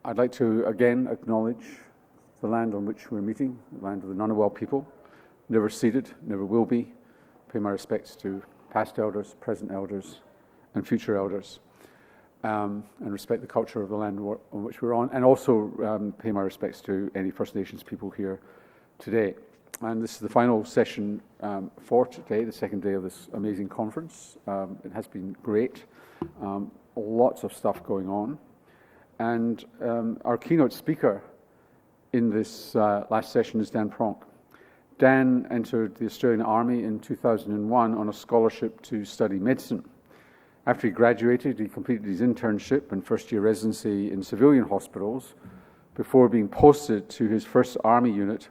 I'd like to again acknowledge the land on which we're meeting, the land of the Ngunnawal people, never ceded, never will be. Pay my respects to past elders, present elders, and future elders, and respect the culture of the land on which we're on, and also pay my respects to any First Nations people here today. And this is the final session for today, the second day of this amazing conference. It has been great, lots of stuff going on. And our keynote speaker in this last session is Dan Pronk. Dan entered the Australian Army in 2001 on a scholarship to study medicine. After he graduated, he completed his internship and first-year residency in civilian hospitals before being posted to his first Army unit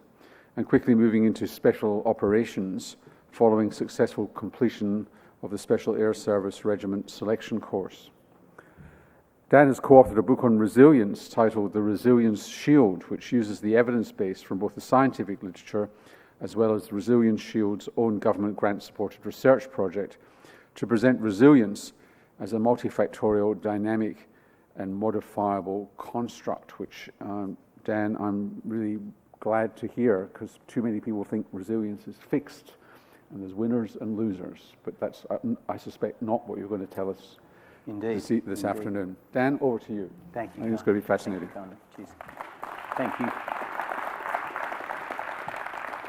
and quickly moving into special operations following successful completion of the Special Air Service Regiment Selection Course. Dan has co-authored a book on resilience titled The Resilience Shield, which uses the evidence base from both the scientific literature as well as Resilience Shield's own government grant-supported research project to present resilience as a multifactorial, dynamic, and modifiable construct, which, Dan, I'm really glad to hear, because too many people think resilience is fixed, and there's winners and losers. But that's, I suspect, not what you're going to tell us this afternoon. Dan, over to you. Thank you. I think it's going to be fascinating. Thank you.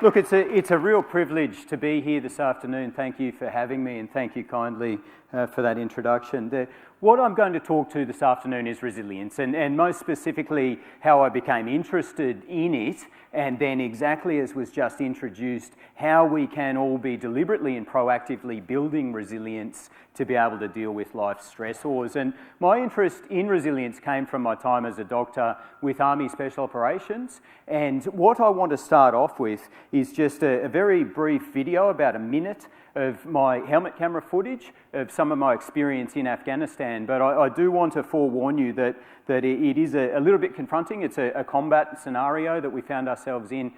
Look, it's a real privilege to be here this afternoon. Thank you for having me, and thank you kindly for that introduction. What I'm going to talk to this afternoon is resilience, and most specifically how I became interested in it, and then exactly as was just introduced, how we can all be deliberately and proactively building resilience to be able to deal with life's stressors. And my interest in resilience came from my time as a doctor with Army Special Operations, and what I want to start off with is just a very brief video, about a minute, of my helmet camera footage of some of my experience in Afghanistan. But I do want to forewarn you that it is a little bit confronting. It's a combat scenario that we found ourselves in,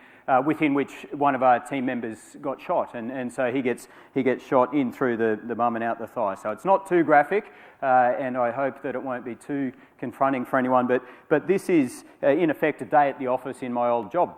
within which one of our team members got shot, and so he gets shot in through the bum and out the thigh. So it's not too graphic, and I hope that it won't be too confronting for anyone. But this is in effect a day at the office in my old job.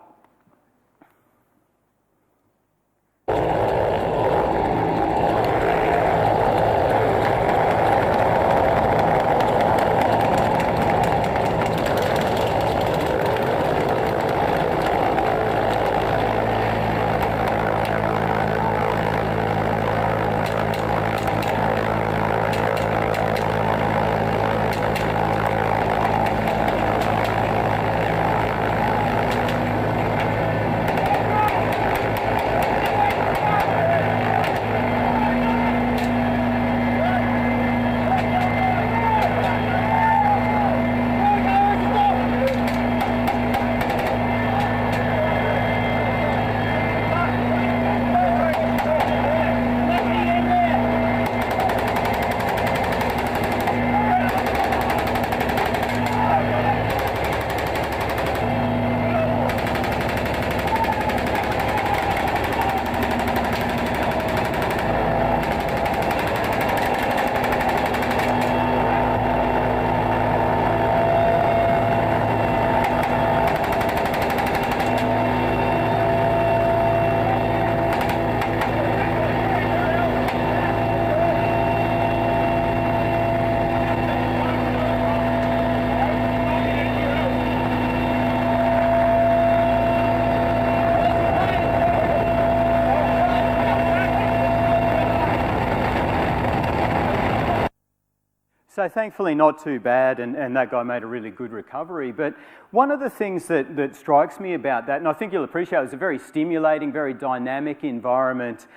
So thankfully not too bad, and that guy made a really good recovery. But one of the things that strikes me about that, and I think you'll appreciate, it was a very stimulating, very dynamic environment,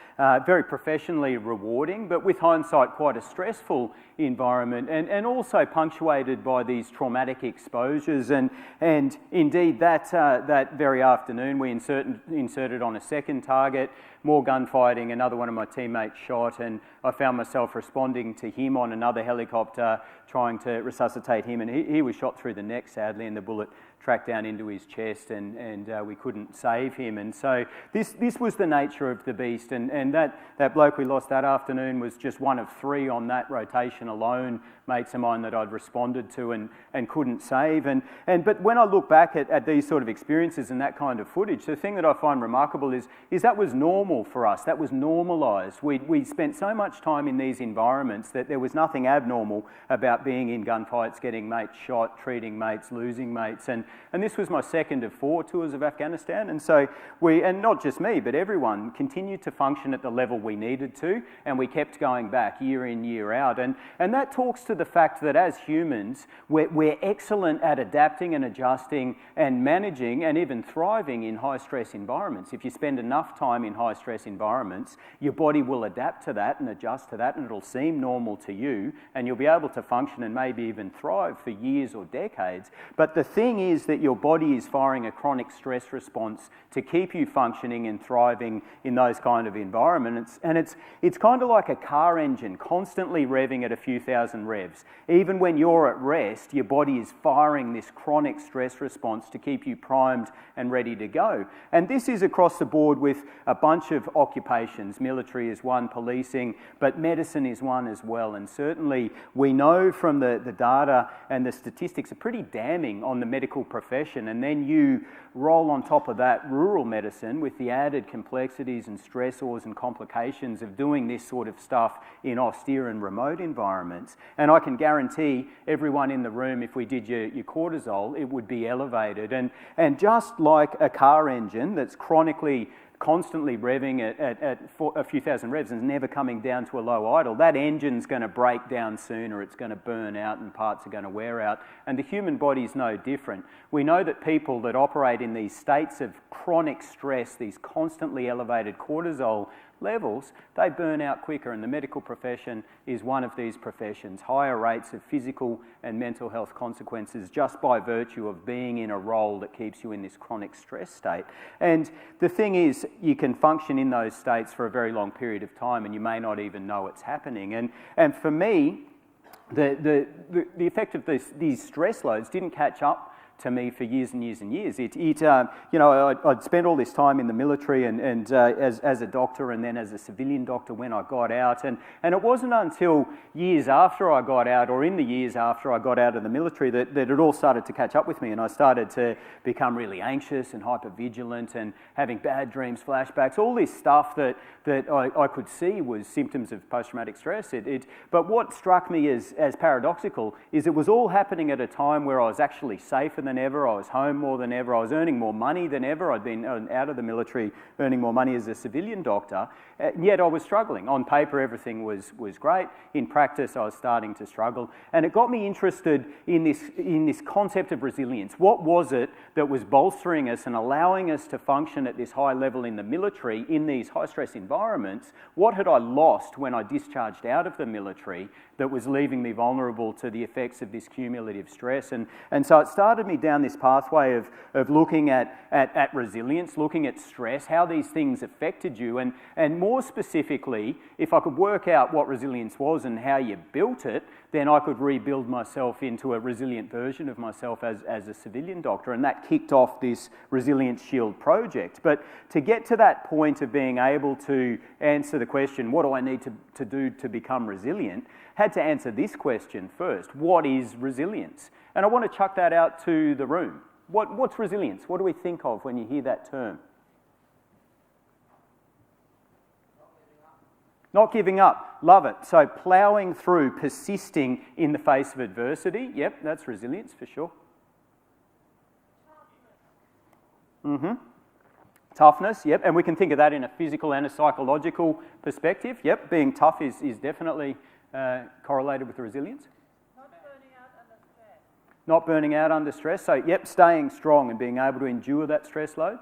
very professionally rewarding, but with hindsight quite a stressful environment, and also punctuated by these traumatic exposures. And indeed that very afternoon we inserted on a second target, more gunfighting, another one of my teammates shot, and I found myself responding to him on another helicopter, trying to resuscitate him, and he was shot through the neck, sadly, and the bullet tracked down into his chest, and we couldn't save him. And so this was the nature of the beast, and that bloke we lost that afternoon was just one of three on that rotation alone mates of mine that I'd responded to and couldn't save. But when I look back at these sort of experiences and that kind of footage, the thing that I find remarkable is that was normal for us. That was normalised. We spent so much time in these environments that there was nothing abnormal about being in gunfights, getting mates shot, treating mates, losing mates. And this was my second of 4 tours of Afghanistan. And so and not just me, but everyone continued to function at the level we needed to, and we kept going back year in, year out. And that talks to the fact that as humans, we're excellent at adapting and adjusting and managing and even thriving in high-stress environments. If you spend enough time in high-stress environments, your body will adapt to that and adjust to that, and it'll seem normal to you, and you'll be able to function and maybe even thrive for years or decades. But the thing is that your body is firing a chronic stress response to keep you functioning and thriving in those kind of environments. And it's kind of like a car engine constantly revving at a few thousand revs. Even when you're at rest, your body is firing this chronic stress response to keep you primed and ready to go. And this is across the board with a bunch of occupations. Military is one, policing, but medicine is one as well. And certainly we know from the data and the statistics are pretty damning on the medical profession. And then you roll on top of that rural medicine with the added complexities and stressors and complications of doing this sort of stuff in austere and remote environments. And I can guarantee everyone in the room, if we did your cortisol, it would be elevated. And just like a car engine that's constantly revving at a few thousand revs and never coming down to a low idle, that engine's going to break down sooner, it's going to burn out and parts are going to wear out. And the human body is no different. We know that people that operate in these states of chronic stress, these constantly elevated cortisol levels, they burn out quicker, and the medical profession is one of these professions. Higher rates of physical and mental health consequences just by virtue of being in a role that keeps you in this chronic stress state. And the thing is, you can function in those states for a very long period of time and you may not even know it's happening. And for me, the effect of these stress loads didn't catch up to me for years and years and years. I'd spent all this time in the military and as a doctor and then as a civilian doctor when I got out. And it wasn't until years after I got out, or in the years after I got out of the military, that it all started to catch up with me, and I started to become really anxious and hypervigilant and having bad dreams, flashbacks, all this stuff that I could see was symptoms of post-traumatic stress. But what struck me as paradoxical is it was all happening at a time where I was actually safer than ever, I was home more than ever, I was earning more money than ever, I'd been out of the military earning more money as a civilian doctor, yet I was struggling. On paper everything was great, in practice I was starting to struggle, and it got me interested in this concept of resilience. What was it that was bolstering us and allowing us to function at this high level in the military in these high stress environments? What had I lost when I discharged out of the military that was leaving me vulnerable to the effects of this cumulative stress? And so it started me down this pathway of looking at resilience, looking at stress, how these things affected you, and more specifically, if I could work out what resilience was and how you built it, then I could rebuild myself into a resilient version of myself as a civilian doctor, and that kicked off this Resilience Shield project. But to get to that point of being able to answer the question, what do I need to do to become resilient, had to answer this question first. What is resilience? And I want to chuck that out to the room. What's resilience? What do we think of when you hear that term? Not giving up. Love it. So ploughing through, persisting in the face of adversity. Yep, that's resilience for sure. Toughness, yep. And we can think of that in a physical and a psychological perspective. Yep, being tough is definitely correlated with resilience. Not burning out under stress. Not burning out under stress. So, yep, staying strong and being able to endure that stress load.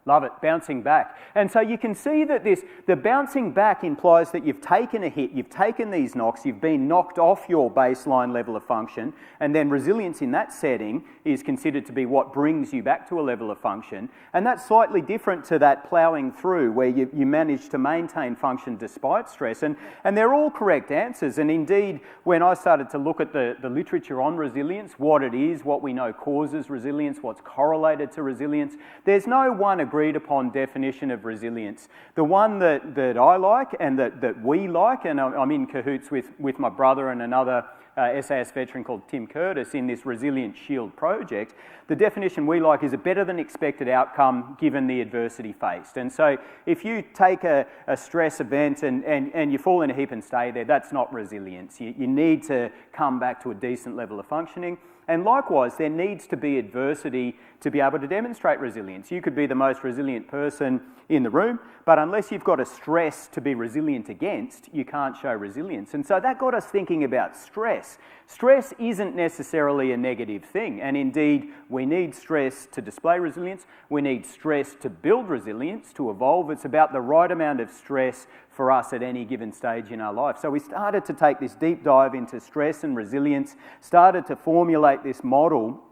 Love it, bouncing back. And so you can see that the bouncing back implies that you've taken a hit, you've taken these knocks, you've been knocked off your baseline level of function, and then resilience in that setting is considered to be what brings you back to a level of function. And that's slightly different to that ploughing through where you manage to maintain function despite stress. And they're all correct answers. And indeed, when I started to look at the literature on resilience, what it is, what we know causes resilience, what's correlated to resilience, there's no one agreed upon definition of resilience. The one that I like and that we like, and I'm in cahoots with my brother and another SAS veteran called Tim Curtis in this Resilient Shield project, the definition we like is a better than expected outcome given the adversity faced. And so if you take a stress event and you fall in a heap and stay there, that's not resilience. You need to come back to a decent level of functioning. And likewise, there needs to be adversity to be able to demonstrate resilience. You could be the most resilient person in the room, but unless you've got a stress to be resilient against, you can't show resilience. And so that got us thinking about stress. Stress isn't necessarily a negative thing, and indeed, we need stress to display resilience. We need stress to build resilience, to evolve. It's about the right amount of stress for us at any given stage in our life. So we started to take this deep dive into stress and resilience, started to formulate this model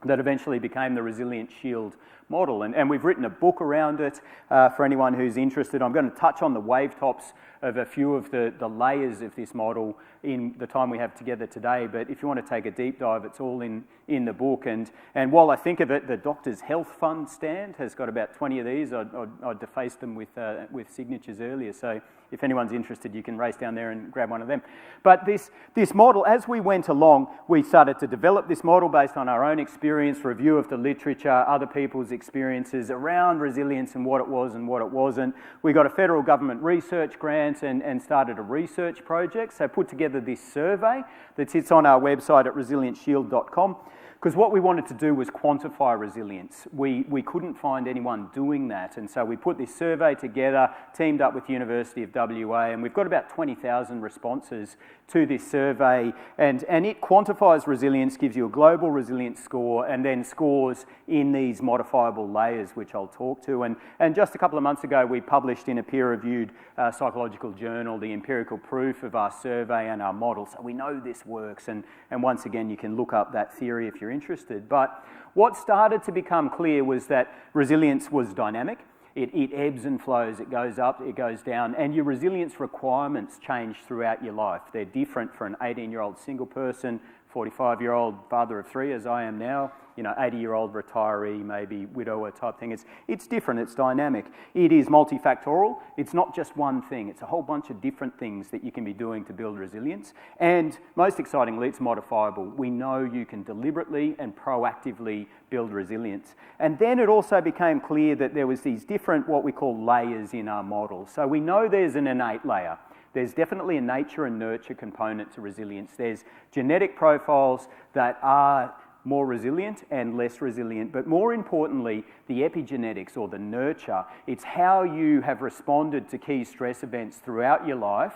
that eventually became the Resilient Shield model. And we've written a book around it for anyone who's interested. I'm going to touch on the wave tops of a few of the layers of this model in the time we have together today. But if you want to take a deep dive, it's all in the book. And while I think of it, the Doctors' Health Fund stand has got about 20 of these. I defaced them with signatures earlier. So if anyone's interested, you can race down there and grab one of them. But this model, as we went along, we started to develop this model based on our own experience, review of the literature, other people's experiences around resilience and what it was and what it wasn't. We got a federal government research grant and started a research project. So put together this survey that sits on our website at resilientshield.com. Because what we wanted to do was quantify resilience. We couldn't find anyone doing that, and so we put this survey together, teamed up with University of WA, and we've got about 20,000 responses to this survey, and it quantifies resilience, gives you a global resilience score, and then scores in these modifiable layers, which I'll talk to. And just a couple of months ago, we published in a peer-reviewed psychological journal the empirical proof of our survey and our model, so we know this works, and once again, you can look up that theory if you're interested. But what started to become clear was that resilience was dynamic. It ebbs and flows, it goes up, it goes down, and your resilience requirements change throughout your life. They're different for an 18-year-old single person, 45-year-old father of three, as I am now, 80-year-old retiree, maybe widower type thing. It's different, it's dynamic. It is multifactorial. It's not just one thing. It's a whole bunch of different things that you can be doing to build resilience. And most excitingly, it's modifiable. We know you can deliberately and proactively build resilience. And then it also became clear that there was these different, what we call layers in our model. So we know there's an innate layer. There's definitely a nature and nurture component to resilience. There's genetic profiles that are more resilient and less resilient, but more importantly, the epigenetics or the nurture. It's how you have responded to key stress events throughout your life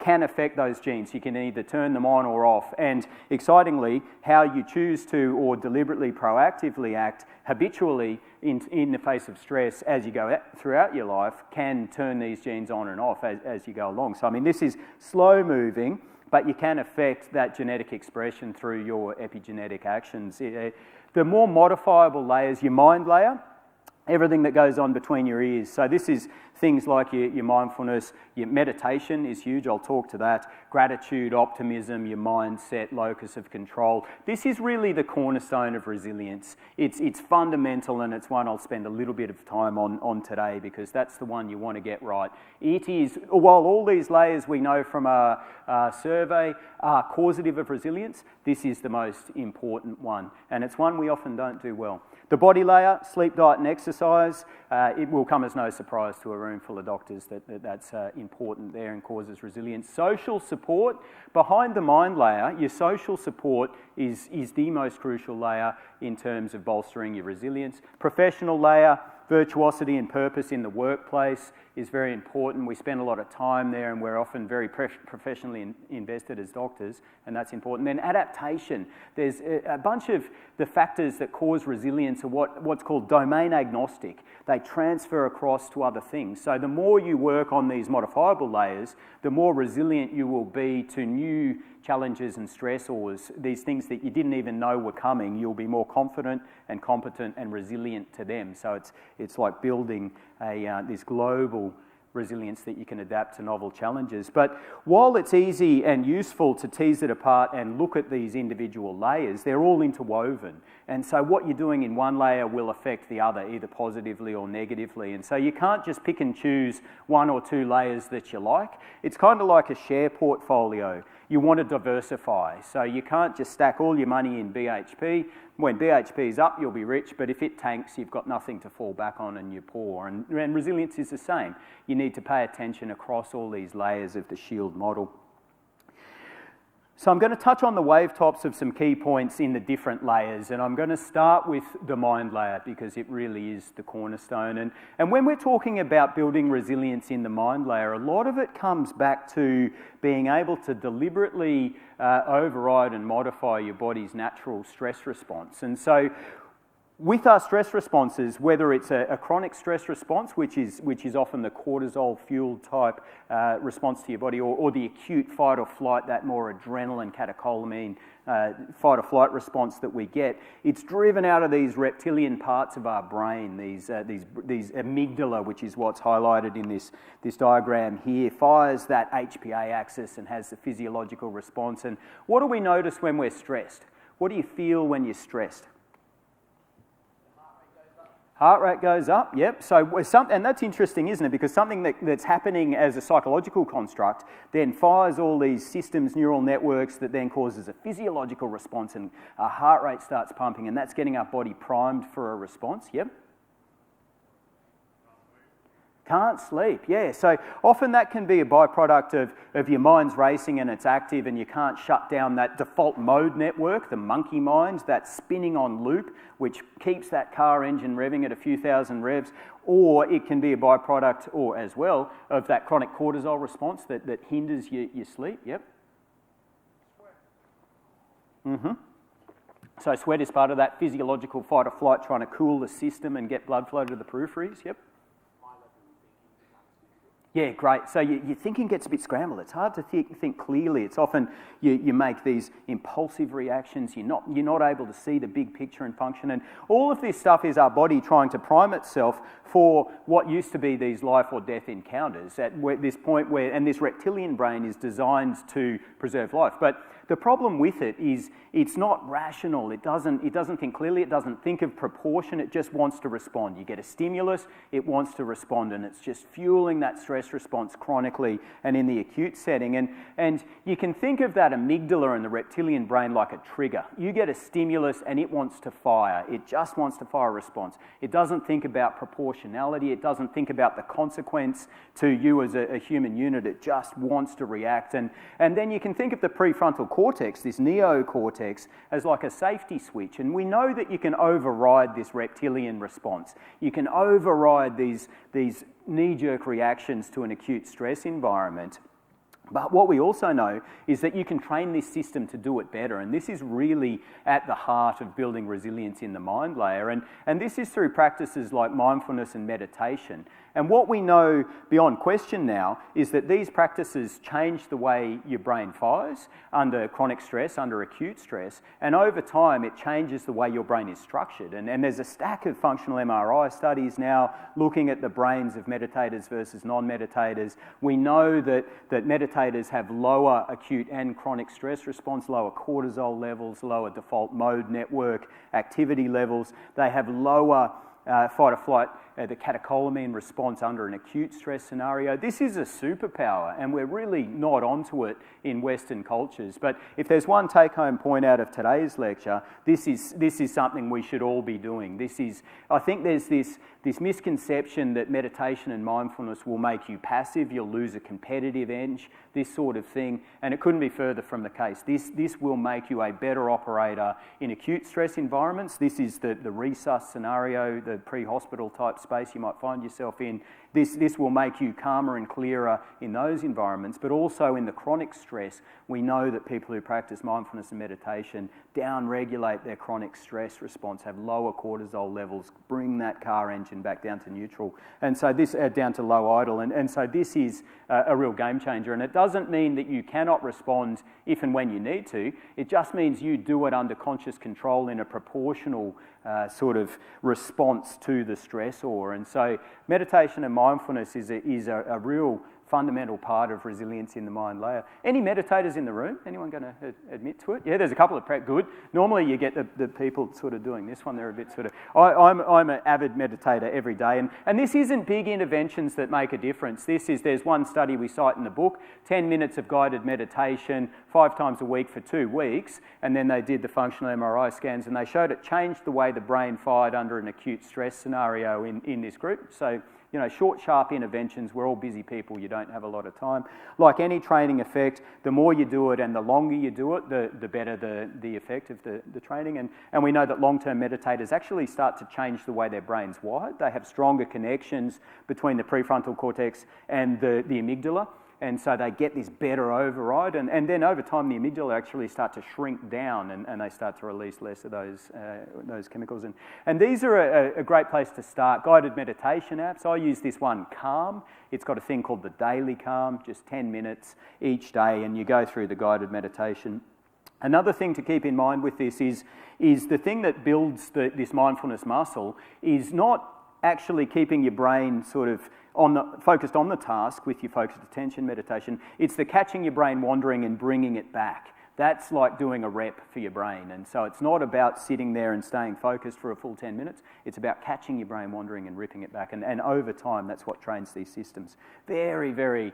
can affect those genes. You can either turn them on or off. And excitingly, how you choose to or deliberately, proactively act habitually in the face of stress as you go throughout your life can turn these genes on and off as you go along. So, I mean, this is slow moving, but you can affect that genetic expression through your epigenetic actions. The more modifiable layers, your mind layer, everything that goes on between your ears. So this is things like your mindfulness, your meditation is huge, I'll talk to that, gratitude, optimism, your mindset, locus of control. This is really the cornerstone of resilience. It's fundamental, and it's one I'll spend a little bit of time on today because that's the one you want to get right. It is, while all these layers we know from our survey are causative of resilience, this is the most important one, and it's one we often don't do well. The body layer, sleep, diet and exercise, it will come as no surprise to a room full of doctors that's important there and causes resilience. Social support, behind the mind layer, your social support is the most crucial layer in terms of bolstering your resilience. Professional layer, virtuosity and purpose in the workplace is very important. We spend a lot of time there and we're often very professionally invested as doctors, and that's important. Then adaptation. There's a bunch of the factors that cause resilience are what's called domain agnostic. They transfer across to other things. So the more you work on these modifiable layers, the more resilient you will be to new challenges and stressors, these things that you didn't even know were coming. You'll be more confident and competent and resilient to them. So it's like building this global resilience that you can adapt to novel challenges. But while it's easy and useful to tease it apart and look at these individual layers, they're all interwoven. And so what you're doing in one layer will affect the other, either positively or negatively. And so you can't just pick and choose one or two layers that you like. It's kind of like a share portfolio. You want to diversify. So you can't just stack all your money in BHP. When BHP is up, you'll be rich, but if it tanks, you've got nothing to fall back on and you're poor. And resilience is the same. You need to pay attention across all these layers of the shield model. So I'm going to touch on the wave tops of some key points in the different layers, and I'm going to start with the mind layer because it really is the cornerstone. And when we're talking about building resilience in the mind layer, a lot of it comes back to being able to deliberately override and modify your body's natural stress response. And so with our stress responses, whether it's a chronic stress response, which is often the cortisol-fueled type response to your body, or the acute fight or flight, that more adrenaline, catecholamine fight or flight response that we get, it's driven out of these reptilian parts of our brain, these amygdala, which is what's highlighted in this diagram here, fires that HPA axis and has the physiological response. And what do we notice when we're stressed? What do you feel when you're stressed? Heart rate goes up, yep. So, and that's interesting, isn't it? Because something that's happening as a psychological construct then fires all these systems, neural networks, that then causes a physiological response, and our heart rate starts pumping, and that's getting our body primed for a response, yep. Can't sleep, yeah. So often that can be a byproduct of your mind's racing and it's active and you can't shut down that default mode network, the monkey mind, that's spinning on loop, which keeps that car engine revving at a few thousand revs. Or it can be a byproduct, or as well, of that chronic cortisol response that hinders your sleep, yep. So sweat is part of that physiological fight or flight, trying to cool the system and get blood flow to the peripheries, yep. Yeah, great. So your thinking gets a bit scrambled. It's hard to think clearly. It's often you make these impulsive reactions. You're not able to see the big picture and function. And all of this stuff is our body trying to prime itself for what used to be these life or death encounters at this point where, and this reptilian brain is designed to preserve life. But the problem with it is it's not rational. It doesn't think clearly. It doesn't think of proportion. It just wants to respond. You get a stimulus, it wants to respond, and it's just fueling that stress response chronically and in the acute setting. And you can think of that amygdala and the reptilian brain like a trigger. You get a stimulus and it wants to fire. It just wants to fire a response. It doesn't think about proportionality. It doesn't think about the consequence to you as a human unit. It just wants to react. And then you can think of the prefrontal cortex, this neocortex, as like a safety switch. And we know that you can override this reptilian response. You can override these knee-jerk reactions to an acute stress environment. But what we also know is that you can train this system to do it better, and this is really at the heart of building resilience in the mind layer, and this is through practices like mindfulness and meditation. And what we know beyond question now is that these practices change the way your brain fires under chronic stress, under acute stress, and over time it changes the way your brain is structured. And there's a stack of functional MRI studies now looking at the brains of meditators versus non-meditators. We know that meditators have lower acute and chronic stress response, lower cortisol levels, lower default mode network activity levels. They have lower fight or flight, the catecholamine response under an acute stress scenario. This is a superpower, and we're really not onto it in Western cultures. But if there's one take-home point out of today's lecture, this is something we should all be doing. I think there's this misconception that meditation and mindfulness will make you passive, you'll lose a competitive edge, this sort of thing, and it couldn't be further from the case. This will make you a better operator in acute stress environments. This is the resus scenario, the pre-hospital type space you might find yourself in. This will make you calmer and clearer in those environments, but also in the chronic stress, we know that people who practice mindfulness and meditation down-regulate their chronic stress response, have lower cortisol levels, bring that car engine back down to neutral, and so this down to low idle, and so this is a real game changer. And it doesn't mean that you cannot respond if and when you need to. It just means you do it under conscious control in a proportional sort of response to the stressor. And so meditation and mindfulness is a real fundamental part of resilience in the mind layer. Any meditators in the room? Anyone going to admit to it? Yeah, there's a couple of good. Normally you get the people sort of doing this one. They're a bit sort of... I'm an avid meditator every day, and this isn't big interventions that make a difference. There's one study we cite in the book, 10 minutes of guided meditation, 5 times a week for 2 weeks, and then they did the functional MRI scans, and they showed it changed the way the brain fired under an acute stress scenario in this group. So, you know, short, sharp interventions. We're all busy people. You don't have a lot of time. Like any training effect, the more you do it and the longer you do it, the better the effect of the training. And we know that long-term meditators actually start to change the way their brain's wired. They have stronger connections between the prefrontal cortex and the amygdala. And so they get this better override, and then over time the amygdala actually start to shrink down, and they start to release less of those chemicals. And these are a great place to start. Guided meditation apps. I use this one, Calm. It's got a thing called the Daily Calm, just 10 minutes each day, and you go through the guided meditation. Another thing to keep in mind with this is the thing that builds this mindfulness muscle is not actually keeping your brain sort of focused on the task with your focused attention meditation. It's the catching your brain wandering and bringing it back. That's like doing a rep for your brain. And so it's not about sitting there and staying focused for a full 10 minutes. It's about catching your brain wandering and ripping it back. And over time, that's what trains these systems. Very, very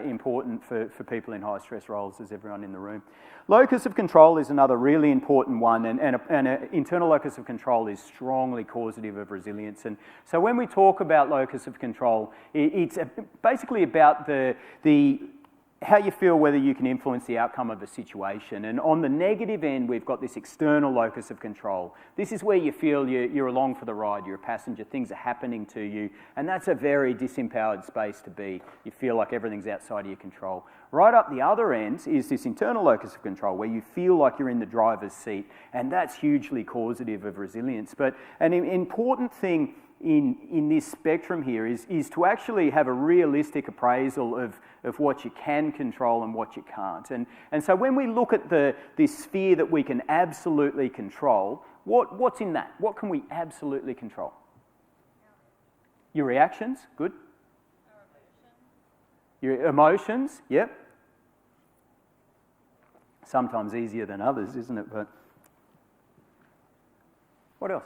important for people in high stress roles, as everyone in the room. Locus of control is another really important one, and an internal locus of control is strongly causative of resilience. And so when we talk about locus of control, it's basically about the how you feel, whether you can influence the outcome of a situation. And on the negative end, we've got this external locus of control. This is where you feel you're along for the ride, you're a passenger, things are happening to you, and that's a very disempowered space to be. You feel like everything's outside of your control. Right up the other end is this internal locus of control, where you feel like you're in the driver's seat, and that's hugely causative of resilience. But an important thing in this spectrum here is to actually have a realistic appraisal of what you can control and what you can't. And so when we look at this sphere that we can absolutely control, what's in that? What can we absolutely control? Your reactions, good. Your emotions, yep. Sometimes easier than others, isn't it? But what else?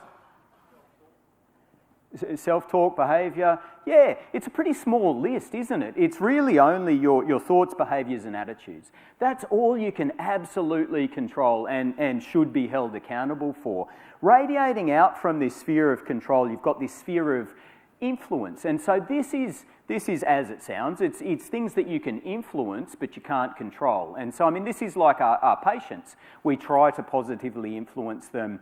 Self-talk, behaviour. Yeah, it's a pretty small list, isn't it? It's really only your thoughts, behaviours and attitudes. That's all you can absolutely control and should be held accountable for. Radiating out from this sphere of control, you've got this sphere of influence. And so this is as it sounds. It's things that you can influence but you can't control. And so, I mean, this is like our patients. We try to positively influence them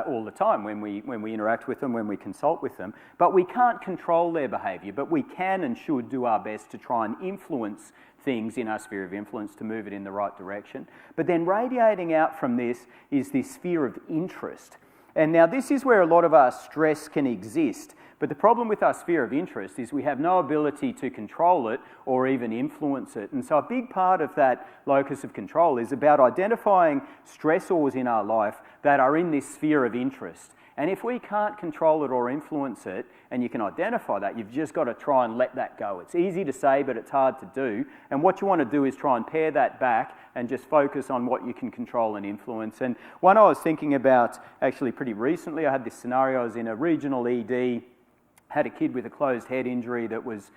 all the time when we interact with them, when we consult with them. But we can't control their behaviour, but we can and should do our best to try and influence things in our sphere of influence to move it in the right direction. But then radiating out from this is this sphere of interest. And now this is where a lot of our stress can exist. But the problem with our sphere of interest is we have no ability to control it or even influence it. And so a big part of that locus of control is about identifying stressors in our life that are in this sphere of interest. And if we can't control it or influence it, and you can identify that, you've just got to try and let that go. It's easy to say, but it's hard to do. And what you want to do is try and pare that back and just focus on what you can control and influence. And one I was thinking about actually pretty recently, I had this scenario. I was in a regional ED, had a kid with a closed head injury that was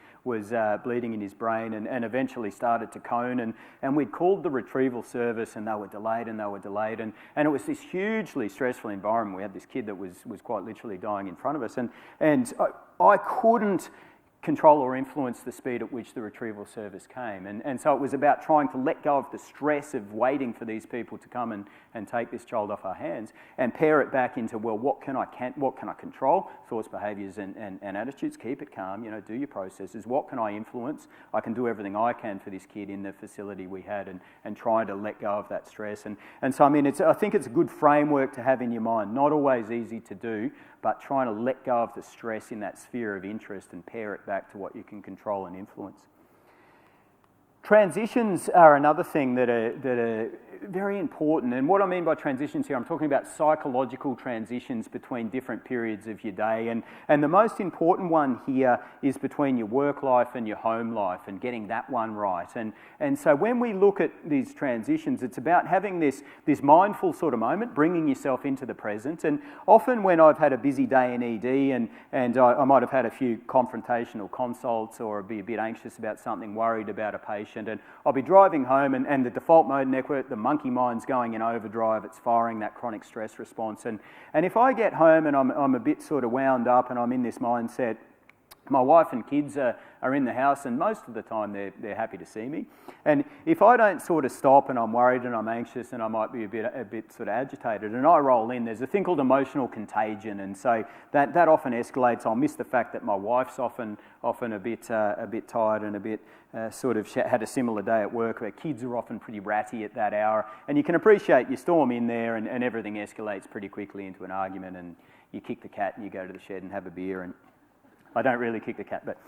bleeding in his brain and eventually started to cone. And we'd called the retrieval service and they were delayed. And it was this hugely stressful environment. We had this kid that was quite literally dying in front of us. And I couldn't control or influence the speed at which the retrieval service came. And so it was about trying to let go of the stress of waiting for these people to come and take this child off our hands and pare it back into, well, what can I control? Thoughts, behaviours and attitudes. Keep it calm, do your processes. What can I influence? I can do everything I can for this kid in the facility we had and try to let go of that stress. And so, I mean, I think it's a good framework to have in your mind. Not always easy to do, but trying to let go of the stress in that sphere of interest and pare it back to what you can control and influence. Transitions are another thing that are very important, and what I mean by transitions here, I'm talking about psychological transitions between different periods of your day, and the most important one here is between your work life and your home life and getting that one right. And so when we look at these transitions, it's about having this mindful sort of moment, bringing yourself into the present. And often when I've had a busy day in ED and I might have had a few confrontational consults or be a bit anxious about something, worried about a patient, and I'll be driving home and the default mode network, the monkey mind's going in overdrive, it's firing that chronic stress response. And if I get home and I'm a bit sort of wound up and I'm in this mindset, my wife and kids are in the house, and most of the time they're happy to see me. And if I don't sort of stop and I'm worried and I'm anxious and I might be a bit sort of agitated, and I roll in, there's a thing called emotional contagion, and so that often escalates. I'll miss the fact that my wife's often a bit tired and a bit sort of had a similar day at work. Her kids are often pretty ratty at that hour, and you can appreciate you storm in there and everything escalates pretty quickly into an argument, and you kick the cat and you go to the shed and have a beer. And I don't really kick the cat, but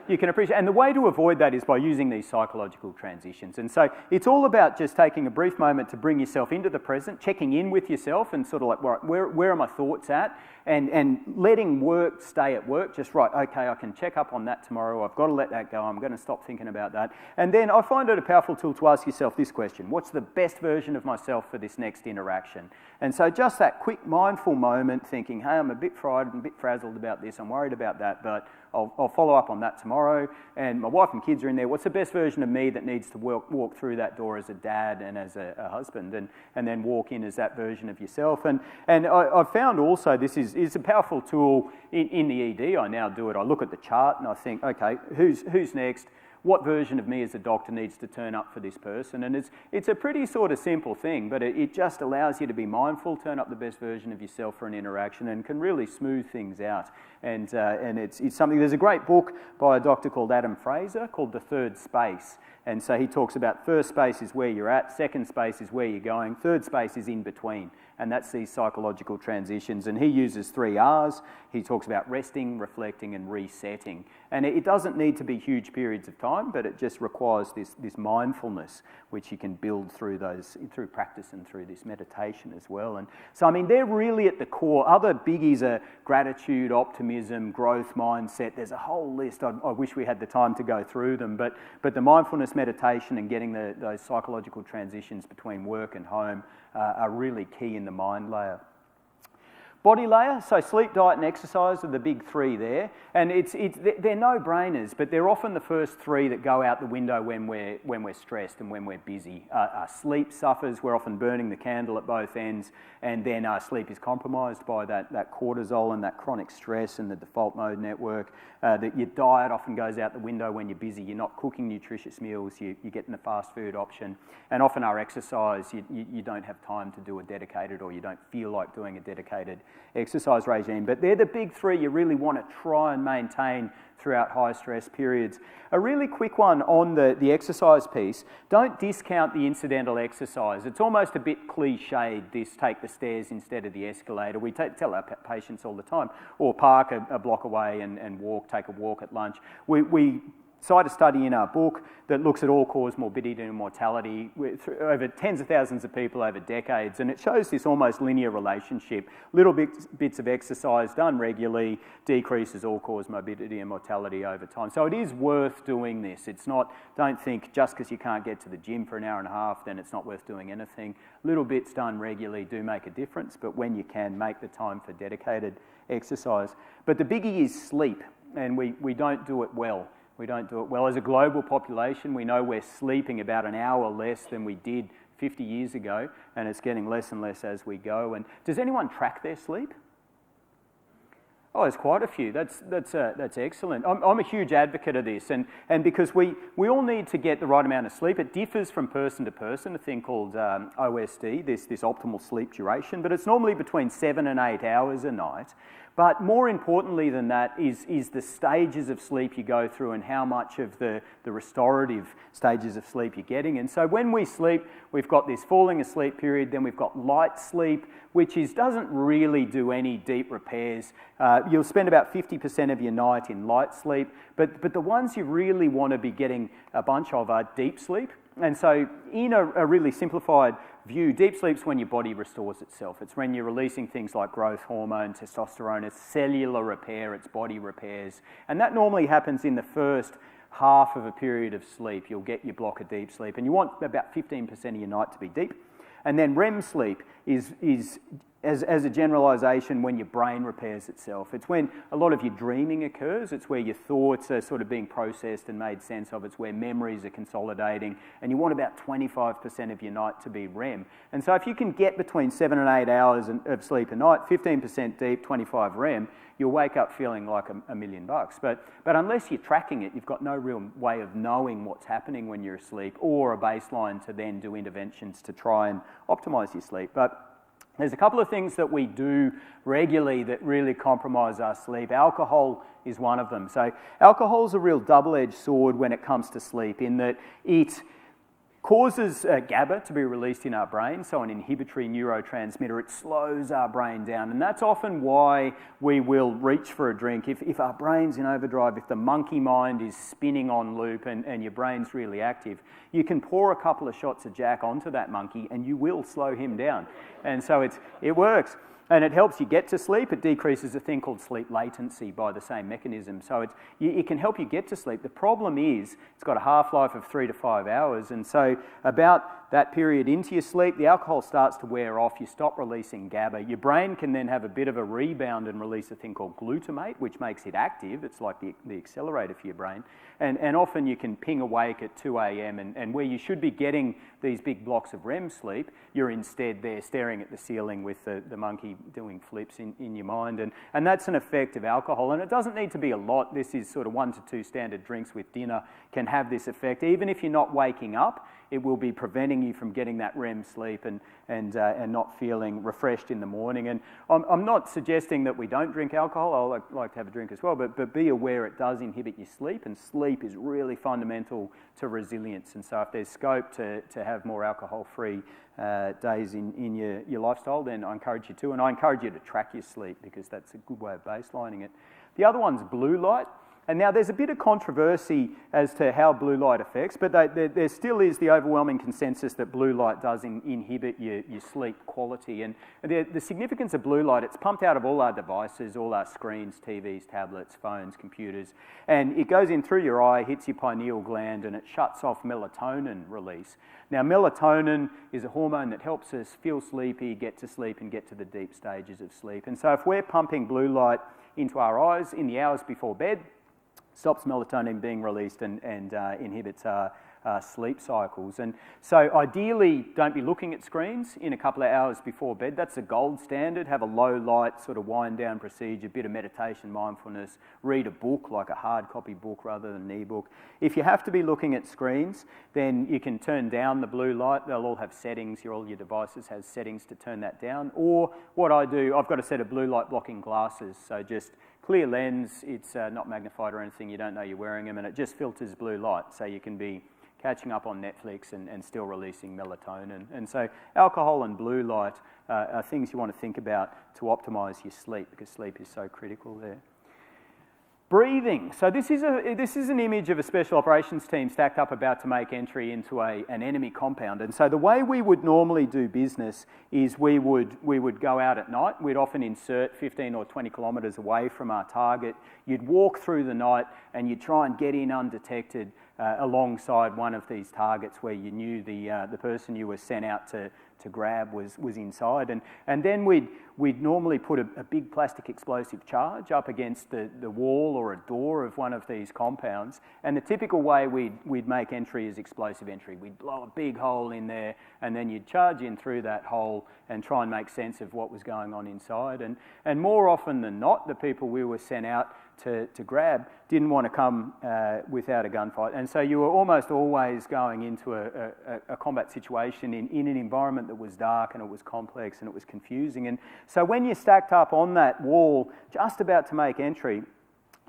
you can appreciate. And the way to avoid that is by using these psychological transitions. And so it's all about just taking a brief moment to bring yourself into the present, checking in with yourself and sort of like, right, where are my thoughts at? And letting work stay at work, just right, okay, I can check up on that tomorrow, I've got to let that go, I'm going to stop thinking about that. And then I find it a powerful tool to ask yourself this question: what's the best version of myself for this next interaction? And so just that quick mindful moment thinking, hey, I'm a bit fried and a bit frazzled about this, I'm worried about that, but I'll follow up on that tomorrow. And my wife and kids are in there. What's the best version of me that needs to walk through that door as a dad and as a husband, and then walk in as that version of yourself? And I've found also this is a powerful tool in the ED. I now do it. I look at the chart and I think, okay, who's next? What version of me as a doctor needs to turn up for this person? And it's a pretty sort of simple thing, but it just allows you to be mindful, turn up the best version of yourself for an interaction, and can really smooth things out. And it's something. There's a great book by a doctor called Adam Fraser called The Third Space. And so he talks about first space is where you're at, second space is where you're going, third space is in between. And that's these psychological transitions. And he uses 3 R's. He talks about resting, reflecting, and resetting. And it doesn't need to be huge periods of time, but it just requires this mindfulness, which you can build through practice and through this meditation as well. And so, I mean, they're really at the core. Other biggies are gratitude, optimism, growth mindset. There's a whole list. I wish we had the time to go through them, but the mindfulness meditation and getting those psychological transitions between work and home are really key in the mind layer. Body layer, so sleep, diet and exercise are the big 3 there, and they're no-brainers, but they're often the first 3 that go out the window when we're stressed and when we're busy. Sleep suffers, we're often burning the candle at both ends, and then sleep is compromised by that cortisol and that chronic stress and the default mode network. That your diet often goes out the window when you're busy, you're not cooking nutritious meals, you're getting the fast food option, and often our exercise, you don't have time to do a dedicated, or you don't feel like doing a dedicated exercise regime. But they're the big 3 you really want to try and maintain throughout high stress periods. A really quick one on the exercise piece: don't discount the incidental exercise. It's almost a bit cliched, this take the stairs instead of the escalator. We tell our patients all the time, or park a block away and take a walk at lunch. We cite a study in our book that looks at all-cause morbidity and mortality over tens of thousands of people over decades, and it shows this almost linear relationship. Little bits of exercise done regularly decreases all-cause morbidity and mortality over time. So it is worth doing this. It's not, don't think just because you can't get to the gym for an hour and a half, then it's not worth doing anything. Little bits done regularly do make a difference, but when you can, make the time for dedicated exercise. But the biggie is sleep, and we don't do it well. We don't do it well. As a global population, we know we're sleeping about an hour less than we did 50 years ago, and it's getting less and less as we go. And does anyone track their sleep? Oh, there's quite a few. That's excellent. I'm a huge advocate of this, and because we all need to get the right amount of sleep. It differs from person to person, a thing called OSD, this optimal sleep duration, but it's normally between 7 and 8 hours a night. But more importantly than that is the stages of sleep you go through and how much of the restorative stages of sleep you're getting. And so when we sleep, we've got this falling asleep period, then we've got light sleep, which doesn't really do any deep repairs. You'll spend about 50% of your night in light sleep, but the ones you really want to be getting a bunch of are deep sleep. And so in a really simplified view, deep sleep's when your body restores itself. It's when you're releasing things like growth hormone, testosterone, it's cellular repair, it's body repairs. And that normally happens in the first half of a period of sleep. You'll get your block of deep sleep, and you want about 15% of your night to be deep. And then REM sleep is as a generalisation, when your brain repairs itself. It's when a lot of your dreaming occurs. It's where your thoughts are sort of being processed and made sense of. It's where memories are consolidating. And you want about 25% of your night to be REM. And so if you can get between 7 and 8 hours of sleep a night, 15% deep, 25 REM, you'll wake up feeling like $1 million. But unless you're tracking it, you've got no real way of knowing what's happening when you're asleep, or a baseline to then do interventions to try and optimise your sleep. But there's a couple of things that we do regularly that really compromise our sleep. Alcohol is one of them. So alcohol is a real double-edged sword when it comes to sleep, in that it causes GABA to be released in our brain, so an inhibitory neurotransmitter. It slows our brain down, and that's often why we will reach for a drink. If our brain's in overdrive, if the monkey mind is spinning on loop and your brain's really active, you can pour a couple of shots of Jack onto that monkey and you will slow him down. And so it works. And it helps you get to sleep. It decreases a thing called sleep latency by the same mechanism. So it can help you get to sleep. The problem is it's got a half-life of 3 to 5 hours. And so about that period into your sleep, the alcohol starts to wear off. You stop releasing GABA. Your brain can then have a bit of a rebound and release a thing called glutamate, which makes it active. It's like the accelerator for your brain. And often you can ping awake at 2 a.m. and where you should be getting these big blocks of REM sleep, you're instead there staring at the ceiling with the monkey doing flips in your mind. And that's an effect of alcohol. And it doesn't need to be a lot. This is sort of 1 to 2 standard drinks with dinner can have this effect. Even if you're not waking up, it will be preventing you from getting that REM sleep and not feeling refreshed in the morning. And I'm not suggesting that we don't drink alcohol. I like to have a drink as well, but be aware it does inhibit your sleep, and sleep is really fundamental to resilience. And so if there's scope to have more alcohol-free days in your lifestyle, then I encourage you to. And I encourage you to track your sleep, because that's a good way of baselining it. The other one's blue light. And now there's a bit of controversy as to how blue light affects, but there still is the overwhelming consensus that blue light does inhibit your sleep quality. And the significance of blue light, it's pumped out of all our devices, all our screens, TVs, tablets, phones, computers, and it goes in through your eye, hits your pineal gland, and it shuts off melatonin release. Now, melatonin is a hormone that helps us feel sleepy, get to sleep, and get to the deep stages of sleep. And so if we're pumping blue light into our eyes in the hours before bed, stops melatonin being released and inhibits our sleep cycles. And so ideally, don't be looking at screens in a couple of hours before bed. That's the gold standard. Have a low light sort of wind down procedure, a bit of meditation, mindfulness, read a book like a hard copy book rather than an ebook. If you have to be looking at screens, then you can turn down the blue light. They'll all have settings. All your devices has settings to turn that down. Or what I do, I've got a set of blue light blocking glasses. So just clear lens, it's not magnified or anything, you don't know you're wearing them, and it just filters blue light, so you can be catching up on Netflix and still releasing melatonin. And so alcohol and blue light are things you want to think about to optimise your sleep, because sleep is so critical there. Breathing. So this is an image of a special operations team stacked up about to make entry into an enemy compound. And so the way we would normally do business is we would go out at night. We'd often insert 15 or 20 kilometres away from our target. You'd walk through the night and you'd try and get in undetected alongside one of these targets where you knew the person you were sent out to grab was inside, and then we'd normally put a big plastic explosive charge up against the wall or a door of one of these compounds, and the typical way we'd make entry is explosive entry. We'd blow a big hole in there, and then you'd charge in through that hole and try and make sense of what was going on inside, and more often than not, the people we were sent out to grab didn't want to come without a gunfight, and so you were almost always going into a combat situation in an environment environment that was dark and it was complex and it was confusing. And so when you're stacked up on that wall, just about to make entry,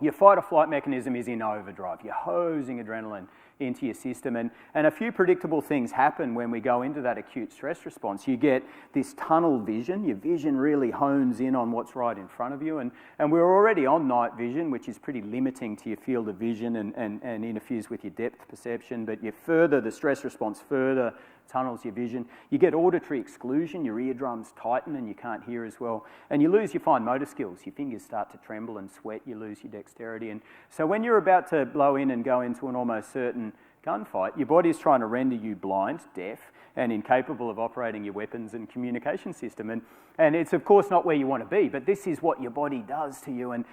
your fight or flight mechanism is in overdrive. You're hosing adrenaline into your system. And a few predictable things happen when we go into that acute stress response. You get this tunnel vision. Your vision really hones in on what's right in front of you. And we're already on night vision, which is pretty limiting to your field of vision and interferes with your depth perception. But the stress response further tunnels your vision. You get auditory exclusion, your eardrums tighten and you can't hear as well. And you lose your fine motor skills. Your fingers start to tremble and sweat, you lose your dexterity. And so when you're about to blow in and go into an almost certain gunfight, your body is trying to render you blind, deaf, and incapable of operating your weapons and communication system. And it's of course not where you want to be, but this is what your body does to you. And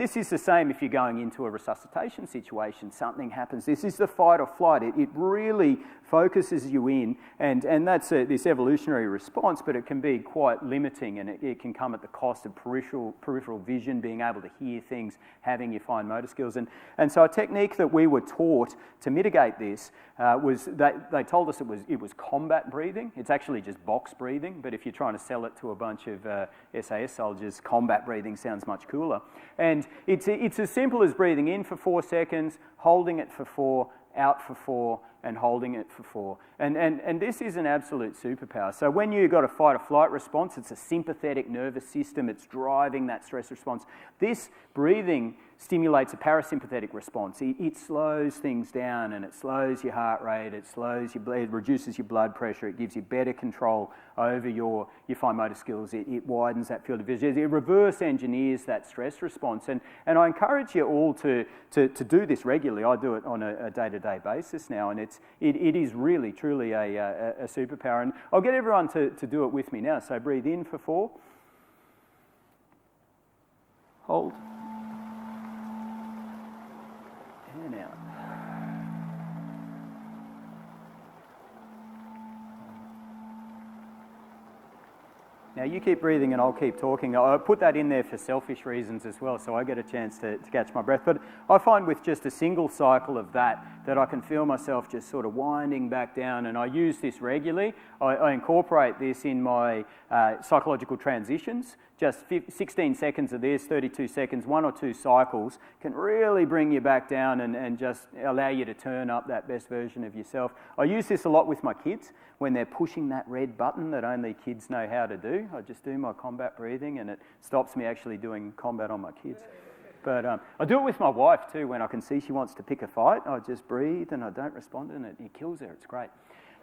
this is the same if you're going into a resuscitation situation. Something happens. This is the fight or flight. It really focuses you in, and that's this evolutionary response, but it can be quite limiting, and it can come at the cost of peripheral vision, being able to hear things, having your fine motor skills. And so a technique that we were taught to mitigate this was that they told us it was combat breathing. It's actually just box breathing, but if you're trying to sell it to a bunch of SAS soldiers, combat breathing sounds much cooler. And it's as simple as breathing in for 4 seconds, holding it for 4, out for 4, and holding it for 4. And this is an absolute superpower. So when you've got a fight or flight response, it's a sympathetic nervous system, it's driving that stress response. This breathing stimulates a parasympathetic response. It slows things down, and it slows your heart rate, it reduces your blood pressure, it gives you better control over your fine motor skills, it widens that field of vision, it reverse engineers that stress response. And I encourage you all to do this regularly. I do it on a day-to-day basis now, and it is really, truly a superpower. And I'll get everyone to do it with me now. So breathe in for 4. Hold. And out. Now you keep breathing and I'll keep talking. I put that in there for selfish reasons as well, so I get a chance to catch my breath. But I find with just a single cycle of that I can feel myself just sort of winding back down, and I use this regularly. I incorporate this in my psychological transitions. Just 16 seconds of this, 32 seconds, 1 or 2 cycles can really bring you back down and just allow you to turn up that best version of yourself. I use this a lot with my kids when they're pushing that red button that only kids know how to do. I just do my combat breathing and it stops me actually doing combat on my kids. But I do it with my wife too when I can see she wants to pick a fight. I just breathe and I don't respond, and it kills her. It's great.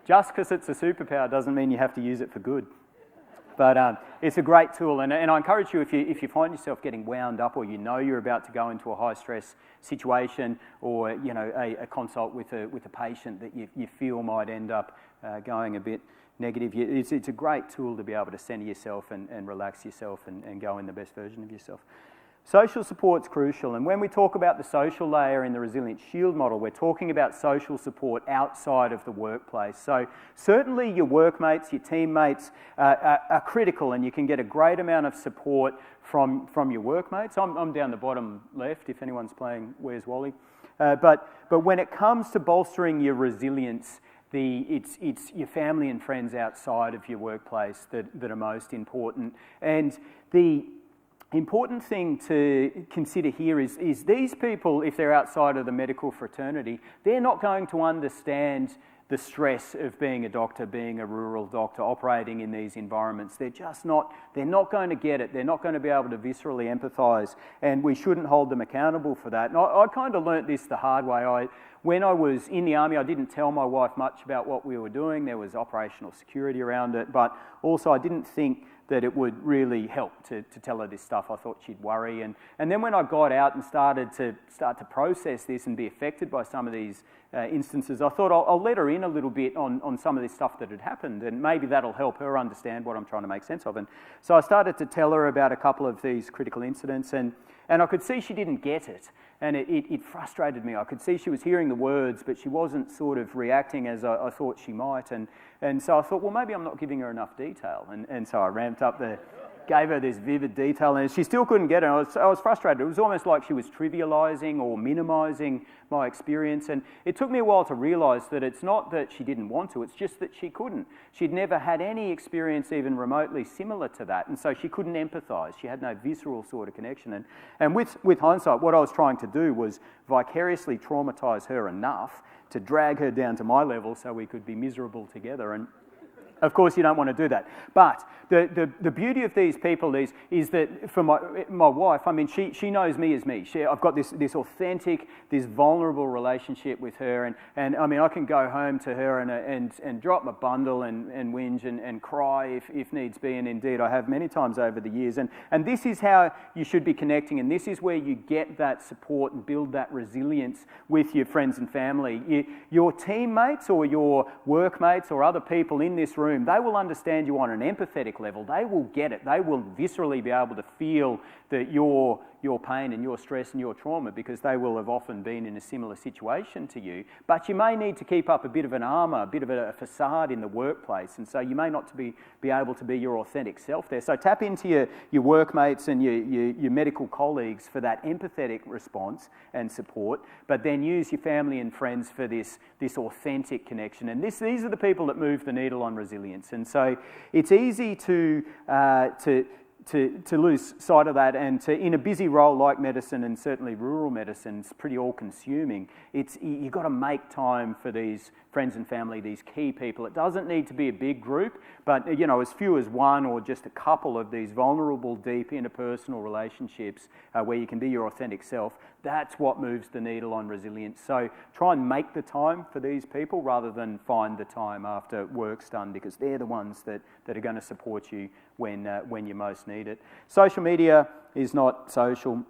Just because it's a superpower doesn't mean you have to use it for good. But it's a great tool, and I encourage you, if you find yourself getting wound up, or you know you're about to go into a high stress situation, or a consult with a patient that you feel might end up going a bit negative, it's a great tool to be able to center yourself and relax yourself and go in the best version of yourself. Social support's crucial, and when we talk about the social layer in the Resilient Shield model, we're talking about social support outside of the workplace. So certainly your workmates, your teammates are critical, and you can get a great amount of support from your workmates. I'm down the bottom left if anyone's playing Where's Wally. But when it comes to bolstering your resilience, it's your family and friends outside of your workplace that are most important. And the important thing to consider here is these people, if they're outside of the medical fraternity, they're not going to understand the stress of being a doctor, being a rural doctor, operating in these environments. They're not going to get it. They're not going to be able to viscerally empathise, and we shouldn't hold them accountable for that. And I kind of learnt this the hard way. When I was in the Army, I didn't tell my wife much about what we were doing. There was operational security around it, but also I didn't think that it would really help to tell her this stuff. I thought she'd worry. And then when I got out and started to process this and be affected by some of these instances, I thought I'll let her in a little bit on some of this stuff that had happened, and maybe that'll help her understand what I'm trying to make sense of. And so I started to tell her about a couple of these critical incidents, and I could see she didn't get it, and it frustrated me. I could see she was hearing the words, but she wasn't sort of reacting as I thought she might, and so I thought, well, maybe I'm not giving her enough detail, and so I ramped up the gave her this vivid detail, and she still couldn't get it. I was frustrated. It was almost like she was trivialising or minimising my experience, and it took me a while to realise that it's not that she didn't want to, it's just that she couldn't. She'd never had any experience even remotely similar to that, and so she couldn't empathise. She had no visceral sort of connection. And with hindsight, what I was trying to do was vicariously traumatise her enough to drag her down to my level so we could be miserable together. And of course, you don't want to do that. But the beauty of these people is that for my wife, I mean, she knows me as me. I've got this authentic, this vulnerable relationship with her. And I mean, I can go home to her and drop my bundle and whinge and cry if needs be. And indeed, I have many times over the years. And this is how you should be connecting. And this is where you get that support and build that resilience with your friends and family. Your teammates or your workmates or other people in this room, they will understand you on an empathetic level. They will get it. They will viscerally be able to feel that your pain and your stress and your trauma, because they will have often been in a similar situation to you. But you may need to keep up a bit of an armour, a bit of a facade in the workplace, and so you may not be able to be your authentic self there. So tap into your workmates and your medical colleagues for that empathetic response and support, but then use your family and friends for this authentic connection. And these are the people that move the needle on resilience. And so it's easy to lose sight of that, and in a busy role like medicine, and certainly rural medicine, it's pretty all-consuming. You've got to make time for these friends and family, these key people. It doesn't need to be a big group, but as few as one or just a couple of these vulnerable, deep interpersonal relationships where you can be your authentic self. That's what moves the needle on resilience. So try and make the time for these people rather than find the time after work's done, because they're the ones that are going to support you when you most need it. Social media is not social.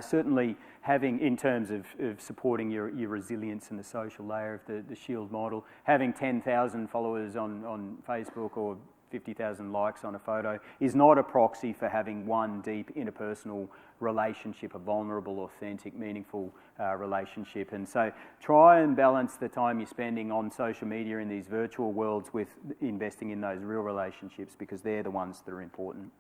Certainly having, in terms of supporting your resilience in the social layer of the SHIELD model, having 10,000 followers on Facebook or 50,000 likes on a photo is not a proxy for having one deep interpersonal relationship, a vulnerable, authentic, meaningful relationship. And so try and balance the time you're spending on social media in these virtual worlds with investing in those real relationships, because they're the ones that are important.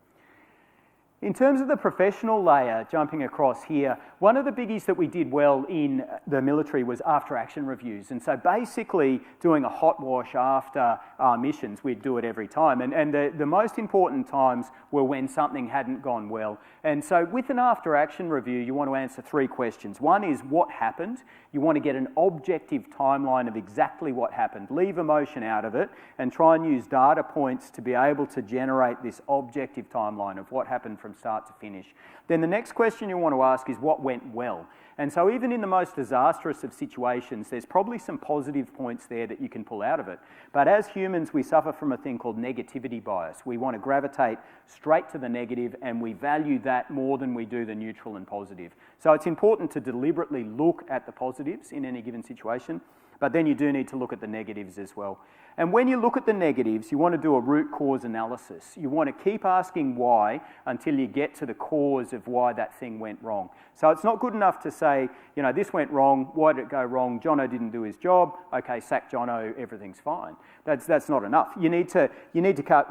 In terms of the professional layer, jumping across here, one of the biggies that we did well in the military was after-action reviews. And so basically doing a hot wash after our missions, we'd do it every time. And the most important times were when something hadn't gone well. And so with an after-action review, you want to answer 3 questions. One is what happened. You want to get an objective timeline of exactly what happened. Leave emotion out of it and try and use data points to be able to generate this objective timeline of what happened from start to finish. Then the next question you want to ask is what went well. And so even in the most disastrous of situations, there's probably some positive points there that you can pull out of it. But as humans, we suffer from a thing called negativity bias. We want to gravitate straight to the negative, and we value that more than we do the neutral and positive. So it's important to deliberately look at the positives in any given situation, but then you do need to look at the negatives as well. And when you look at the negatives, you want to do a root cause analysis. You want to keep asking why until you get to the cause of why that thing went wrong. So it's not good enough to say, this went wrong, why did it go wrong? Jono didn't do his job, okay, sack Jono, everything's fine. That's not enough. You need to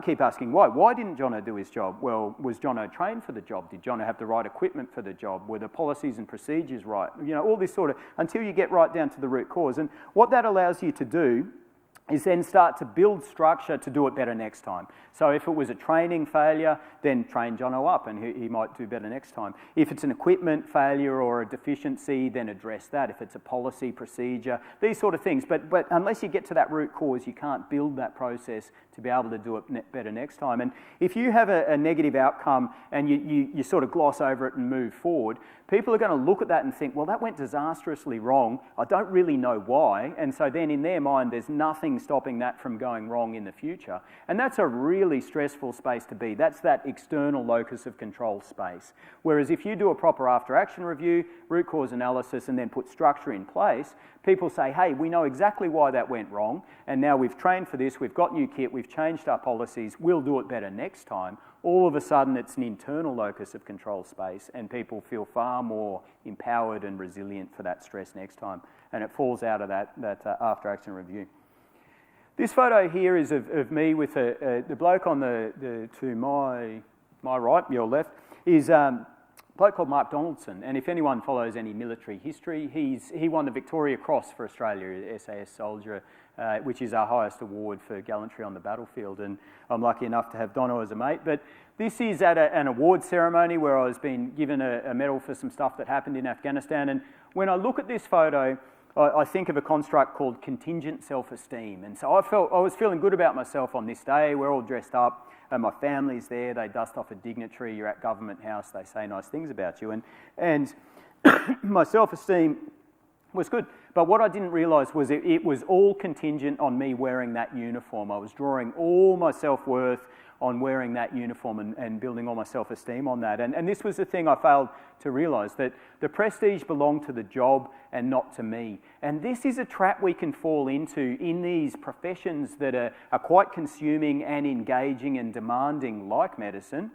keep asking why. Why didn't Jono do his job? Well, was Jono trained for the job? Did Jono have the right equipment for the job? Were the policies and procedures right? All this sort of, until you get right down to the root cause. And what that allows you to do is then start to build structure to do it better next time. So if it was a training failure, then train Jono up and he might do better next time. If it's an equipment failure or a deficiency, then address that. If it's a policy, procedure, these sort of things. But unless you get to that root cause, you can't build that process to be able to do it better next time. And if you have a negative outcome and you sort of gloss over it and move forward, people are going to look at that and think, well, that went disastrously wrong. I don't really know why. And so then in their mind, there's nothing stopping that from going wrong in the future. And that's a really stressful space to be. That's that external locus of control space. Whereas if you do a proper after-action review, root cause analysis, and then put structure in place, people say, hey, we know exactly why that went wrong, and now we've trained for this, we've got new kit, we've changed our policies, we'll do it better next time. All of a sudden, it's an internal locus of control space, and people feel far more empowered and resilient for that stress next time. And it falls out of that after-action review. This photo here is of me with the bloke on to my my right, your left, is a bloke called Mark Donaldson. And if anyone follows any military history, he won the Victoria Cross for Australia, SAS Soldier, which is our highest award for gallantry on the battlefield. And I'm lucky enough to have Dono as a mate. But this is at an award ceremony where I was being given a medal for some stuff that happened in Afghanistan. And when I look at this photo, I think of a construct called contingent self-esteem. And so I was feeling good about myself on this day. We're all dressed up, and my family's there. They dust off a dignitary. You're at Government House. They say nice things about you. And my self-esteem was good. But what I didn't realise was it was all contingent on me wearing that uniform. I was drawing all my self-worth on wearing that uniform and building all my self-esteem on that. And this was the thing I failed to realise, that the prestige belonged to the job and not to me. And this is a trap we can fall into in these professions that are quite consuming and engaging and demanding, like medicine.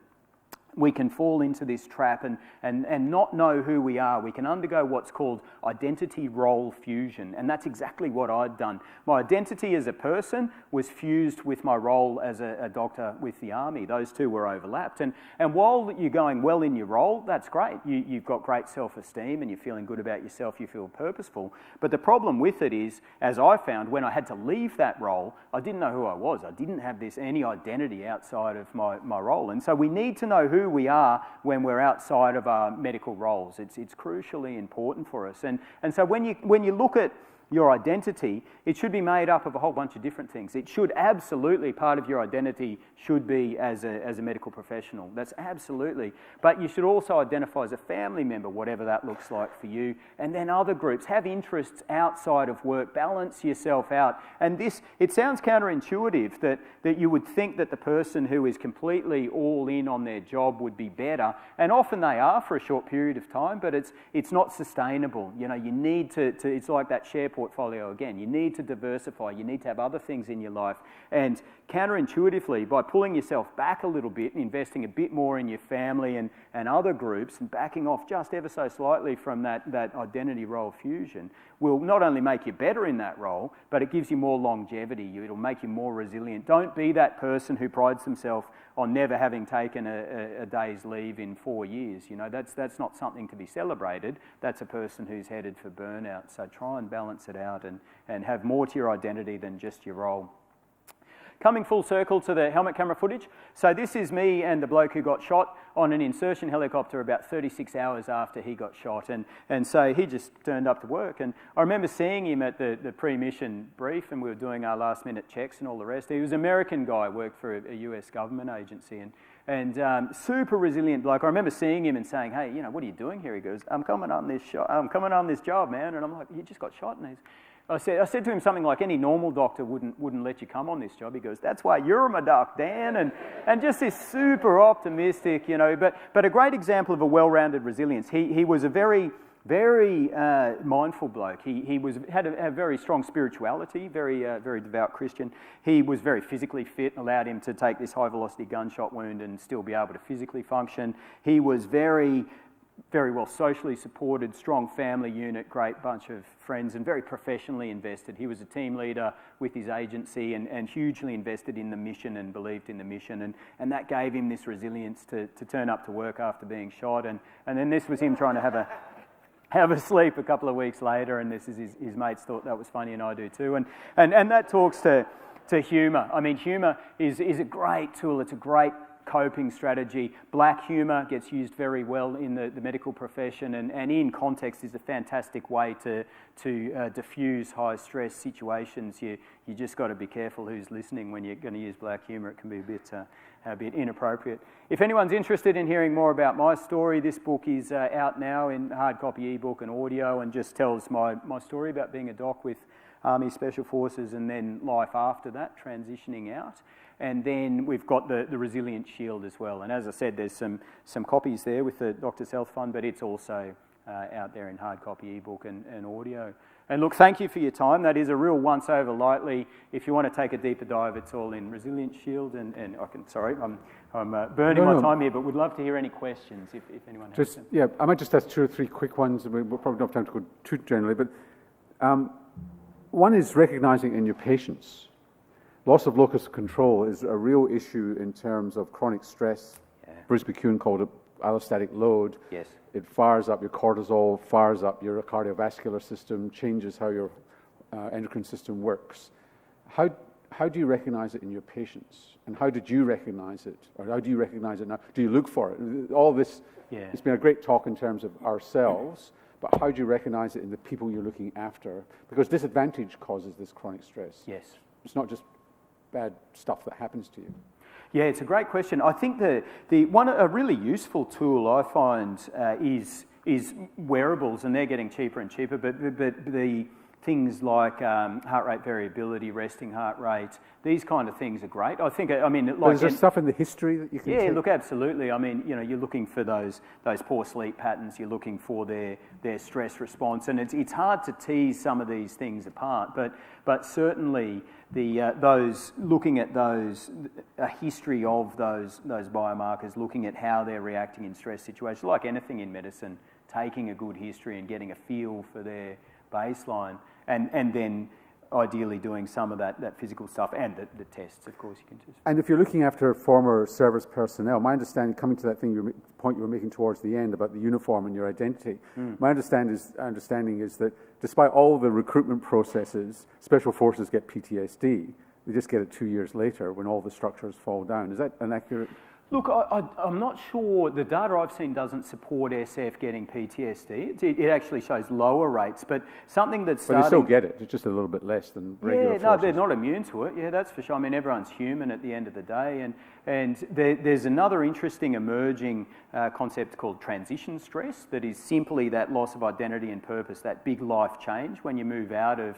We can fall into this trap and not know who we are. We can undergo what's called identity role fusion, and that's exactly what I'd done. My identity as a person was fused with my role as a doctor with the Army. Those two were overlapped. And while you're going well in your role, that's great. You've got great self-esteem and you're feeling good about yourself, you feel purposeful. But the problem with it is, as I found, when I had to leave that role, I didn't know who I was. I didn't have any identity outside of my role. And so we need to know who we are when we're outside of our medical roles. It's crucially important for us. And so when you look at your identity, it should be made up of a whole bunch of different things. It should absolutely, part of your identity should be as a medical professional. That's absolutely. But you should also identify as a family member, whatever that looks like for you. And then other groups. Have interests outside of work. Balance yourself out. And this, it sounds counterintuitive that you would think that the person who is completely all in on their job would be better. And often they are for a short period of time, but it's not sustainable. You know, you need to it's like that share portfolio again. You need to diversify. You need to have other things in your life. And counterintuitively, by pulling yourself back a little bit and investing a bit more in your family and other groups and backing off just ever so slightly from that identity role fusion, will not only make you better in that role, but it gives you more longevity. It'll make you more resilient. Don't be that person who prides themselves on never having taken a day's leave in 4 years. You know, that's not something to be celebrated. That's a person who's headed for burnout. So try and balance it out and have more to your identity than just your role. Coming full circle to the helmet camera footage. So this is me and the bloke who got shot on an insertion helicopter about 36 hours after he got shot. And so he just turned up to work. And I remember seeing him at the pre-mission brief, and we were doing our last minute checks and all the rest. He was an American guy, worked for a US government agency, and super resilient bloke. I remember seeing him and saying, "Hey, you know, what are you doing here?" He goes, I'm coming on this job, man." And I'm like, "You just got shot?" And I said to him something like, "Any normal doctor wouldn't let you come on this job." He goes, "That's why you're my doc, Dan." And just this super optimistic, you know, but a great example of a well-rounded resilience. He was a very mindful bloke. He had a very strong spirituality, very devout Christian. He was very physically fit, allowed him to take this high-velocity gunshot wound and still be able to physically function. He was very well socially supported, strong family unit, great bunch of friends, and very professionally invested. He was a team leader with his agency and hugely invested in the mission and believed in the mission, and that gave him this resilience to turn up to work after being shot. And then this was him trying to have a sleep a couple of weeks later, and this is his mates thought that was funny, and I do too. And that talks to humour. I mean, humour is a great tool. It's a great coping strategy. Black humour gets used very well in the medical profession, and in context is a fantastic way to diffuse high stress situations. You just got to be careful who's listening when you're going to use black humour. It can be a bit inappropriate. If anyone's interested in hearing more about my story, this book is out now in hard copy ebook and audio, and just tells my story about being a doc with Army Special Forces and then life after that, transitioning out. And then we've got the Resilient Shield as well. And as I said, there's some copies there with the Doctors Health Fund, but it's also out there in hard copy ebook and audio. And look, thank you for your time. That is a real once over lightly. If you want to take a deeper dive, it's all in Resilient Shield. And I'm burning my time here, but would love to hear any questions if anyone has them. Yeah, I might just ask 2 or 3 quick ones. We'll probably not have time to go too generally, but one is recognising in your patients. Loss of locus of control is a real issue in terms of chronic stress Bruce McEwen called it allostatic load. Yes. It fires up your cortisol, fires up your cardiovascular system, changes how your endocrine system works. How do you recognize it in your patients? And how did you recognize it? Or how do you recognize it now? Do you look for it? All this, it's been a great talk in terms of ourselves, but how do you recognize it in the people you're looking after? Because disadvantage causes this chronic stress. Yes. It's not just bad stuff that happens to you. Yeah, it's a great question. I think a really useful tool I find is wearables, and they're getting cheaper and cheaper. But the things like heart rate variability, resting heart rate, these kind of things are great. I think, like, is there stuff in the history that you can take? Look, absolutely. I mean, you're looking for those poor sleep patterns. You're looking for their stress response, and it's hard to tease some of these things apart. But certainly looking at a history of those biomarkers, looking at how they're reacting in stress situations, like anything in medicine, taking a good history and getting a feel for their baseline, and then ideally doing some of that physical stuff and the tests, of course, you can do. And if you're looking after former service personnel, my understanding, coming to that point you were making towards the end about the uniform and your identity, my understanding is that despite all the recruitment processes, special forces get PTSD. They just get it 2 years later when all the structures fall down. Is that an accurate? Look, I'm not sure. The data I've seen doesn't support SF getting PTSD. It actually shows lower rates, but something that's But they still get it. It's just a little bit less than regular forces. They're not immune to it. Yeah, that's for sure. I mean, everyone's human at the end of the day, and there's another interesting emerging concept called transition stress that is simply that loss of identity and purpose, that big life change when you move out of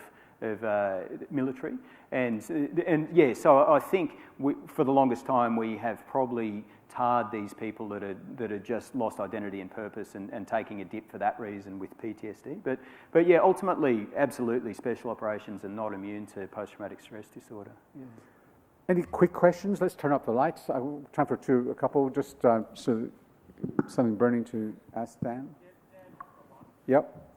military. So I think for the longest time we have probably tarred these people that are just lost identity and purpose and taking a dip for that reason with PTSD. But yeah, ultimately, absolutely, special operations are not immune to post-traumatic stress disorder. Yeah. Any quick questions? Let's turn up the lights. Time for a couple, just so something burning to ask Dan. Yep.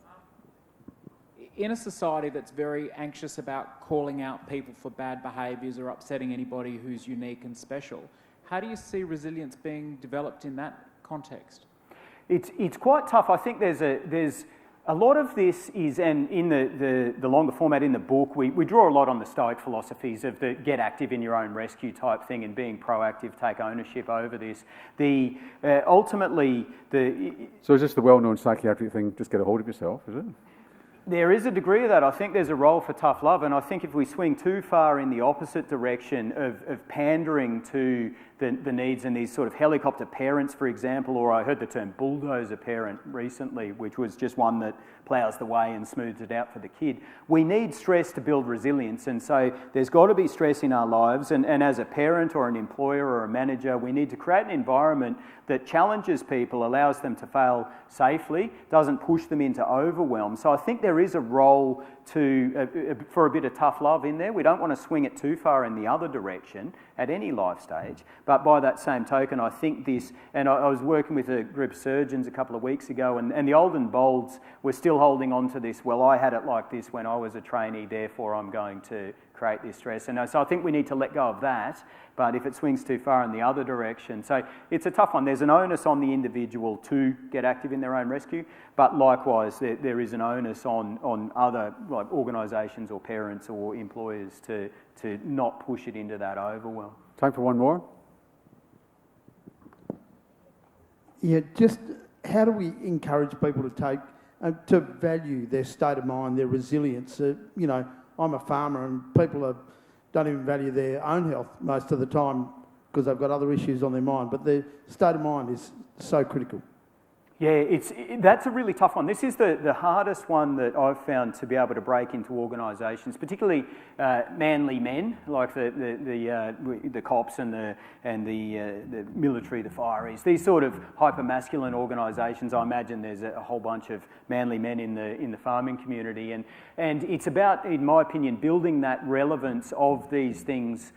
In a society that's very anxious about calling out people for bad behaviours or upsetting anybody who's unique and special, how do you see resilience being developed in that context? It's quite tough. I think there's a lot of this is, and in the longer format in the book, we draw a lot on the Stoic philosophies of the get active in your own rescue type thing and being proactive, take ownership over this. So is this the well-known psychiatric thing, just get a hold of yourself, is it? There is a degree of that. I think there's a role for tough love, and I think if we swing too far in the opposite direction of pandering to the needs and these sort of helicopter parents, for example, or I heard the term bulldozer parent recently, which was just one that ploughs the way and smooths it out for the kid. We need stress to build resilience, and so there's got to be stress in our lives, and as a parent or an employer or a manager, we need to create an environment that challenges people, allows them to fail safely, doesn't push them into overwhelm. So I think there is a role for a bit of tough love in there. We don't want to swing it too far in the other direction at any life stage. But by that same token, I think this, and I was working with a group of surgeons a couple of weeks ago, and the old and bolds were still holding on to this, well, I had it like this when I was a trainee, therefore I'm going to create this stress. And so I think we need to let go of that, but if it swings too far in the other direction. So it's a tough one. There's an onus on the individual to get active in their own rescue, but likewise there is an onus on other like organisations or parents or employers to not push it into that overwhelm. Time for one more. Yeah, just how do we encourage people to value their state of mind, their resilience? I'm a farmer and people don't even value their own health most of the time because they've got other issues on their mind, but their state of mind is so critical. Yeah, that's a really tough one. This is the hardest one that I've found to be able to break into organisations, particularly manly men like the cops and the military, the fireys. These sort of hyper-masculine organisations. I imagine there's a whole bunch of manly men in the farming community, and it's about, in my opinion, building that relevance of these things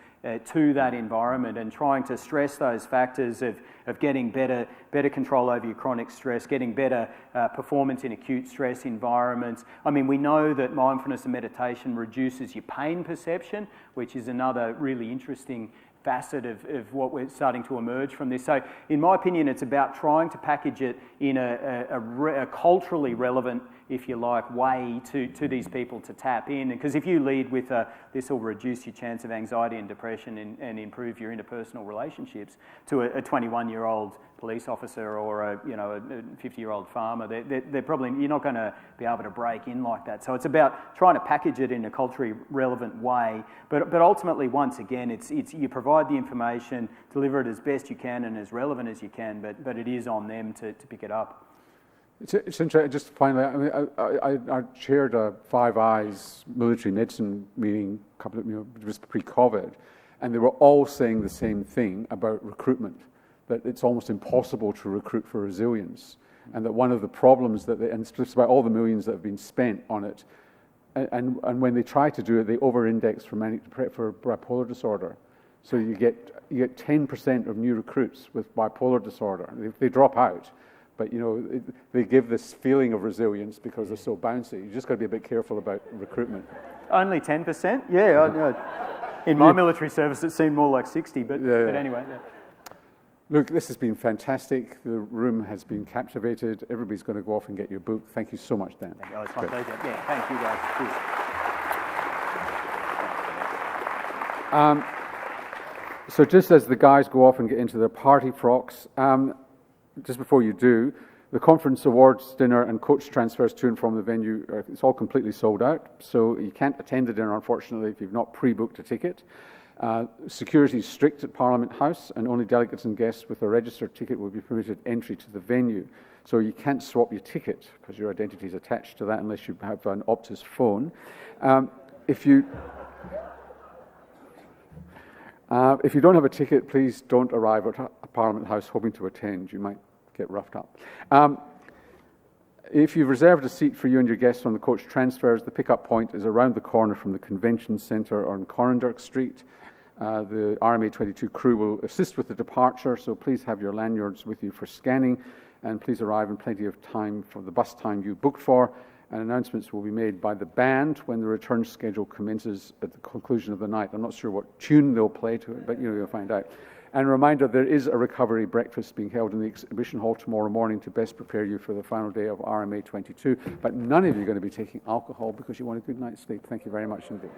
to that environment and trying to stress those factors of getting better control over your chronic stress, getting better performance in acute stress environments. I mean, we know that mindfulness and meditation reduces your pain perception, which is another really interesting facet of what we're starting to emerge from this. So in my opinion, it's about trying to package it in a culturally relevant, if you like, way to these people to tap in. Because if you lead with this will reduce your chance of anxiety and depression and improve your interpersonal relationships to a 21-year-old police officer or a 50-year-old farmer, they're probably, you're not going to be able to break in like that. So it's about trying to package it in a culturally relevant way. But ultimately, once again, it's you provide the information, deliver it as best you can and as relevant as you can, but it is on them to pick it up. It's interesting, just finally, I chaired a Five Eyes military medicine meeting just pre-COVID, and they were all saying the same thing about recruitment, that it's almost impossible to recruit for resilience, and that one of the problems and it's about all the millions that have been spent on it, and when they try to do it, they over-index for bipolar disorder. So you get 10% of new recruits with bipolar disorder. They drop out. But, they give this feeling of resilience because they're so bouncy. You just got to be a bit careful about recruitment. Only 10%? Yeah. In my military service, it seemed more like 60, but anyway. Yeah. Look, this has been fantastic. The room has been captivated. Everybody's going to go off and get your book. Thank you so much, Dan. Oh, it's my pleasure. Yeah, thank you, guys. Cheers. So just as the guys go off and get into their party frocks, just before you do, the conference awards dinner and coach transfers to and from the venue, it's all completely sold out. So you can't attend the dinner, unfortunately, if you've not pre-booked a ticket. Security is strict at Parliament House, and only delegates and guests with a registered ticket will be permitted entry to the venue. So you can't swap your ticket because your identity is attached to that unless you have an Optus phone. If you don't have a ticket, please don't arrive at Parliament House hoping to attend. You might get roughed up. If you've reserved a seat for you and your guests on the coach transfers, the pickup point is around the corner from the Convention Centre on Corranderk Street. The RMA22 crew will assist with the departure, so please have your lanyards with you for scanning, and please arrive in plenty of time for the bus time you booked for. And announcements will be made by the band when the return schedule commences at the conclusion of the night. I'm not sure what tune they'll play to it, but you'll find out. And a reminder, there is a recovery breakfast being held in the exhibition hall tomorrow morning to best prepare you for the final day of RMA22. But none of you are going to be taking alcohol because you want a good night's sleep. Thank you very much indeed.